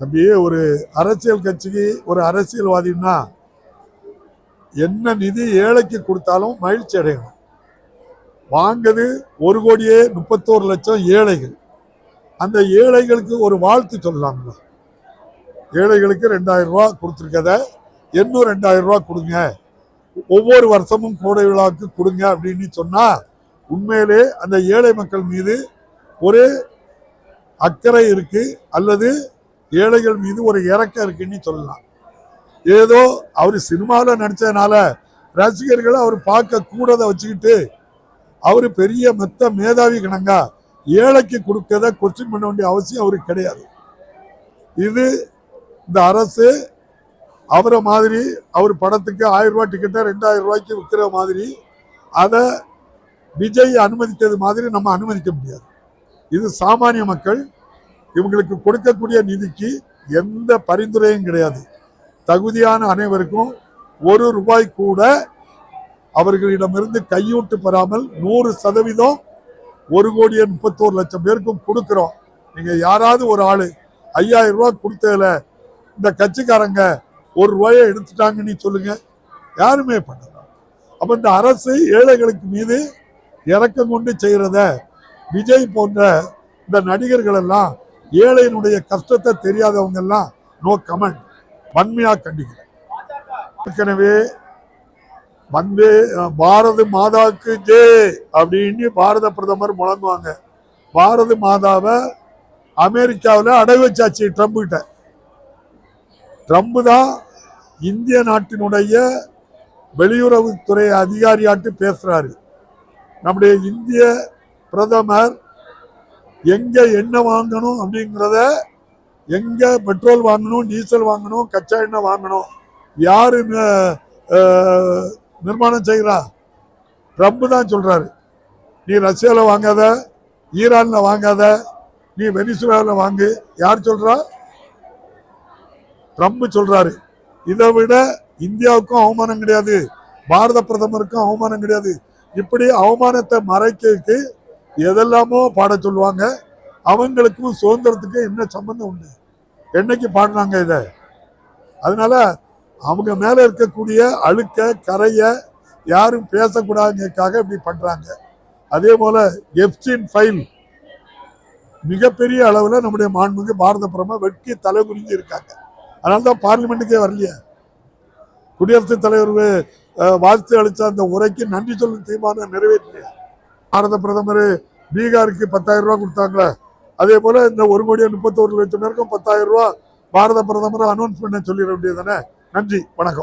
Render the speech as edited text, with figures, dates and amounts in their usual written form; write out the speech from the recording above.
அப்படியே ஒரு அரசியல் கட்சிக்கு ஒரு அரசியல்வாதின்னா என்ன நிதி ஏழைக்கு கொடுத்தாலும் மகிழ்ச்சி அடையணும். வாங்குது 1,31,00,000 ஏழைகள். அந்த ஏழைகளுக்கு ஒரு வாழ்த்து சொல்லலாம்ல. ஏழைகளுக்கு 2,000 ரூபாய் கொடுத்துருக்கத இன்னும் 2,000 ரூபாய் கொடுங்க, ஒவ்வொரு வருஷமும் கோடை விழாவுக்கு கொடுங்க அப்படின்னு சொன்னா உண்மையிலே அந்த ஏழை மக்கள் மீது ஒரு அக்கறை இருக்கு, அல்லது ஏழைகள் மீது ஒரு இறக்கம் இருக்குன்னு சொல்லலாம். ஏதோ அவர் சினிமாவில் நடிச்சதுனால ரசிகர்களை அவர் பார்க்க கூடதை வச்சுக்கிட்டு அவரு பெரிய மெத்த மேதாவி கணங்கா ஏழைக்கு கொடுக்கறத கொஸ்டின் பண்ண வேண்டிய அவசியம் அவருக்கு கிடையாது. இது இந்த அரசு அவரை மாதிரி அவர் படத்துக்கு 1000 ரூபாய் டிக்கெட்டை 2,000 ரூபாய்க்கு விற்கிற மாதிரி அதை விஜய் அனுமதித்தது மாதிரி நம்ம அனுமதிக்க முடியாது. இது சாமானிய மக்கள், இவங்களுக்கு கொடுக்கக்கூடிய நிதிக்கு எந்த பரிந்துரையும் கிடையாது. தகுதியான அனைவருக்கும் 1 ரூபாய் கூட அவர்களிடமிருந்து கையூட்டு பெறாமல் 100% 1,31,00,000 பேருக்கும் கொடுக்கிறோம். நீங்க யாராவது ஒரு ஆளு 5,000 ரூபாய் கொடுத்ததுல இந்த கட்சிக்காரங்க 1 ரூபாயை எடுத்துட்டாங்கன்னு சொல்லுங்க, யாருமே பண்ணல. அப்ப இந்த அரசு ஏழைகளுக்கு மீது இறக்கம் கொண்டு செய்யறத விஜய் போன்ற இந்த நடிகர்கள் எல்லாம், ஏழையினுடைய கஷ்டத்தை தெரியாதவங்க எல்லாம் நோ கமெண்ட், வன்மையா கண்டிக்கிறேன். ஏற்கனவே பாரத மாதாவுக்கு ஜெய் அப்படின்னு பாரத பிரதமர் முழங்குவாங்க. பாரத மாதாவை அமெரிக்காவில் அடகு வச்சாச்சு ட்ரம்ப் கிட்ட. ட்ரம்ப் தான் இந்திய நாட்டினுடைய வெளியுறவுத்துறை அதிகாரியாட்டு பேசுறாரு. நம்முடைய இந்திய பிரதமர் எங்க என்ன வாங்கணும் அப்படிங்கிறத, எங்க பெட்ரோல் வாங்கணும், டீசல் வாங்கணும், கச்சா எண்ணெய் வாங்கணும், யாரு நிர்மாணம் செய்கிறா? ட்ரம்ப் தான் சொல்றாரு. நீ ரஷ்யாவில் வாங்காத, ஈரான்ல வாங்காத, நீ வெனிசுலாவில் வாங்கு. யார் சொல்றா? ட்ரம்ப் சொல்றாரு. இதை விட இந்தியாவுக்கும் அவமானம் கிடையாது, பாரத பிரதமருக்கும் அவமானம் கிடையாது. இப்படி அவமானத்தை மறைக்கிறதுக்கு எதெல்லாமோ பாட சொல்லுவாங்க. அவங்களுக்கும் சுதந்திரத்துக்கு என்ன சம்பந்தம் உண்டு? என்னைக்கு பாடினாங்க இதை? அதனால அவங்க மேல இருக்கக்கூடிய அழுக்க கரைய யாரும் பேசக்கூடாதுக்காக இப்படி பண்றாங்க. அதே போல எப்ஸ்டீன் ஃபைல் மிகப்பெரிய அளவில் நம்முடைய மாண்புமிகு பாரத பிரதமர் வெட்கி தலை குனிஞ்சு இருக்காங்க. அதனால்தான் பார்லிமெண்ட்டுக்கே வரலையா. குடியரசுத் தலைவர் வாழ்த்து அளித்த அந்த உரைக்கு நன்றி சொல்லும் தீர்மானம் நிறைவேற்றியா. பாரத பிரதமர் பீகாருக்கு 10,000 ரூபாய் கொடுத்தாங்களே, அதே போல இந்த 1,31,00,000 பேருக்கும் 10,000 ரூபாய் பாரத பிரதமர் அனௌன்ஸ் பண்ண சொல்லிட வேண்டியது தானே. நன்றி, வணக்கம்.